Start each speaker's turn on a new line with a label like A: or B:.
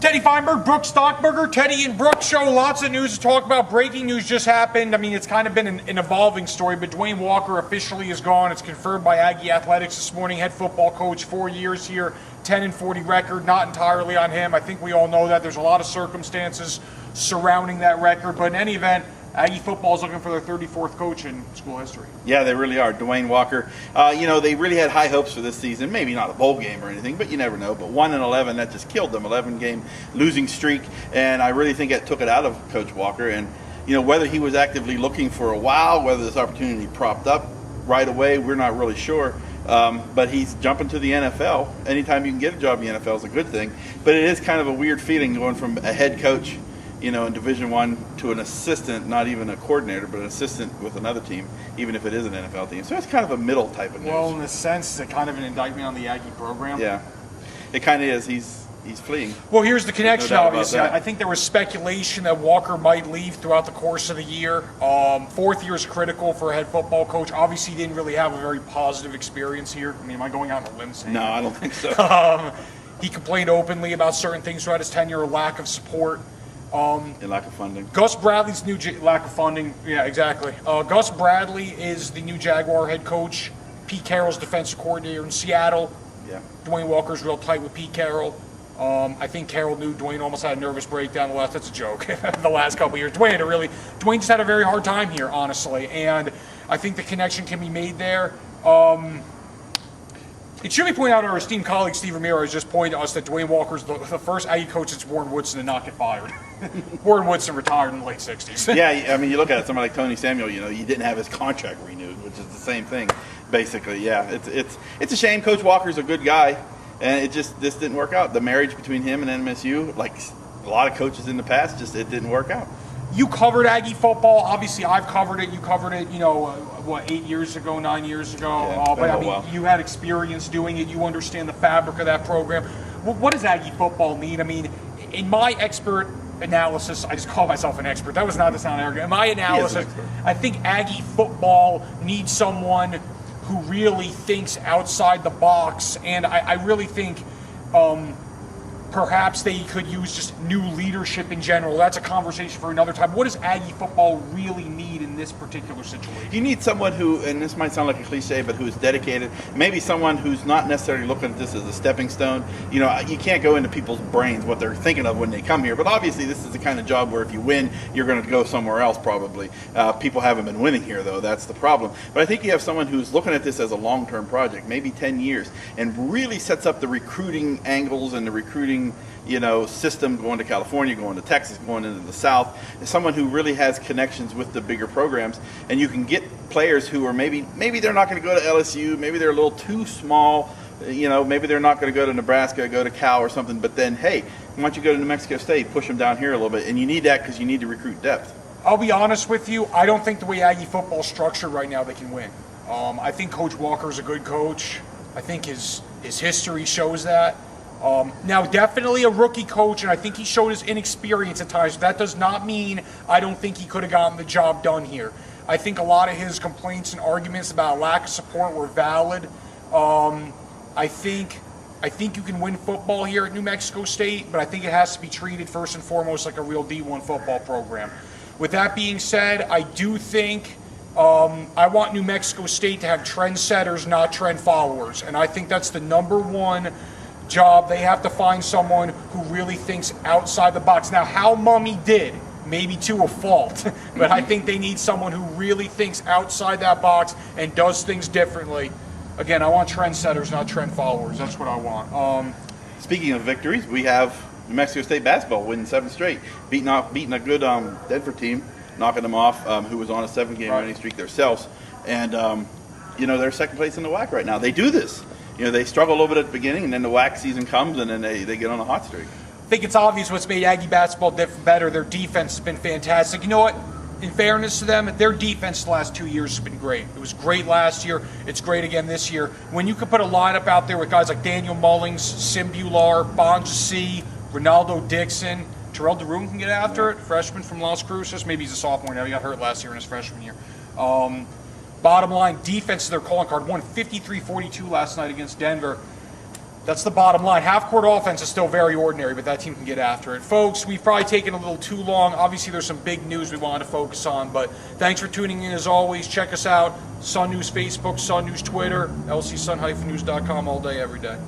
A: Teddy Feinberg, Brook Stockburger, Teddy and Brook Show. Lots of news to talk about. Breaking news just happened. I mean, it's kind of been an evolving story, but Dwayne Walker officially is gone. It's confirmed by Aggie Athletics this morning. Head football coach, 4 years here, 10-40 record. Not entirely on him. I think we all know that. There's a lot of circumstances surrounding that record, but in any event, Aggie football is looking for their 34th coach in school history.
B: Yeah, they really are. Dwayne Walker. They really had high hopes for this season. Maybe not a bowl game or anything, but you never know. But 1-11, that just killed them. 11-game losing streak, and I really think that took it out of Coach Walker. And whether he was actively looking for a while, whether this opportunity propped up right away, we're not really sure. But he's jumping to the NFL. Anytime you can get a job in the NFL is a good thing. But it is kind of a weird feeling going from a head coach in Division I to an assistant, not even a coordinator, but an assistant with another team, even if it is an NFL team. So it's kind of a middle type of news.
A: Well, in a sense, it's kind of an indictment on the Aggie program.
B: Yeah, it kind of is. He's fleeing.
A: Well, here's the connection,
B: No doubt
A: obviously.
B: about that.
A: I think there was speculation that Walker might leave throughout the course of the year. Fourth year is critical for a head football coach. Obviously, he didn't really have a very positive experience here. I mean, am I going out on a limb saying
B: No, I don't think so.
A: He complained openly about certain things throughout his tenure, lack of support.
B: And lack of funding.
A: Gus Bradley's lack of funding. Yeah, exactly. Gus Bradley is the new Jaguar head coach. Pete Carroll's defensive coordinator in Seattle.
B: Yeah.
A: Dwayne Walker's real tight with Pete Carroll. I think Carroll knew Dwayne almost had a nervous breakdown the last. That's a joke. The last couple of years, Dwayne just had a very hard time here, honestly, and I think the connection can be made there. It should be pointed out, our esteemed colleague Steve Ramiro has just pointed to us that Dwayne Walker's the first Aggie coach since Warren Woodson to not get fired. Warren Woodson retired in the late 60s.
B: Yeah, I mean, you look at it, somebody like Tony Samuel, you didn't have his contract renewed, which is the same thing, basically. Yeah, it's a shame. Coach Walker's a good guy, and this didn't work out. The marriage between him and MSU, like a lot of coaches in the past, it didn't work out.
A: You covered Aggie football. Obviously, I've covered it. You covered it, 8 years ago, 9 years ago.
B: Yeah,
A: but I mean, you had experience doing it. You understand the fabric of that program. What does Aggie football need? I mean, in my expert analysis, I just call myself an expert. That was not to sound arrogant. In my analysis, I think Aggie football needs someone who really thinks outside the box, and I really think perhaps they could use just new leadership in general. That's a conversation for another time. What does Aggie football really need in this particular situation?
B: You need someone who, and this might sound like a cliche, but who is dedicated. Maybe someone who's not necessarily looking at this as a stepping stone. You can't go into people's brains what they're thinking of when they come here. But obviously, this is the kind of job where if you win, you're going to go somewhere else probably. People haven't been winning here, though. That's the problem. But I think you have someone who's looking at this as a long-term project, maybe 10 years, and really sets up the recruiting angles and the recruiting system going to California, going to Texas, going into the South. Is someone who really has connections with the bigger programs, and you can get players who are maybe they're not going to go to LSU, maybe they're a little too small, maybe they're not going to go to Nebraska, go to Cal or something, but then, hey, why don't you go to New Mexico State, push them down here a little bit, and you need that because you need to recruit depth.
A: I'll be honest with you, I don't think the way Aggie football is structured right now they can win. I think Coach Walker's a good coach. I think his history shows that. Now, definitely a rookie coach, and I think he showed his inexperience at times. That does not mean I don't think he could have gotten the job done here. I think a lot of his complaints and arguments about lack of support were valid. I think you can win football here at New Mexico State, but I think it has to be treated first and foremost like a real D1 football program. With that being said, I do think I want New Mexico State to have trendsetters, not trend followers, and I think that's the number one job. They have to find someone who really thinks outside the box. Now, how Mummy did, maybe to a fault, but I think they need someone who really thinks outside that box and does things differently. Again, I want trendsetters, not trend followers. That's what I want.
B: Speaking of victories, we have New Mexico State basketball winning 7 straight, beating a good Denver team, knocking them off, who was on a 7-game winning streak themselves. And, they're second place in the WAC right now. They do this. They struggle a little bit at the beginning, and then the WAC season comes, and then they get on a hot streak.
A: I think it's obvious what's made Aggie basketball better. Their defense has been fantastic. You know what? In fairness to them, their defense the last 2 years has been great. It was great last year. It's great again this year. When you can put a lineup out there with guys like Daniel Mullings, Sim Bular, Bonja C, Ronaldo Dixon, Terrell DeRune can get after it, freshman from Las Cruces. Maybe he's a sophomore now. He got hurt last year in his freshman year. Bottom line, defense is their calling card. Won 53-42 last night against Denver. That's the bottom line. Half-court offense is still very ordinary, but that team can get after it. Folks, we've probably taken a little too long. Obviously, there's some big news we wanted to focus on, but thanks for tuning in as always. Check us out, Sun News Facebook, Sun News Twitter, lcsun-news.com all day, every day.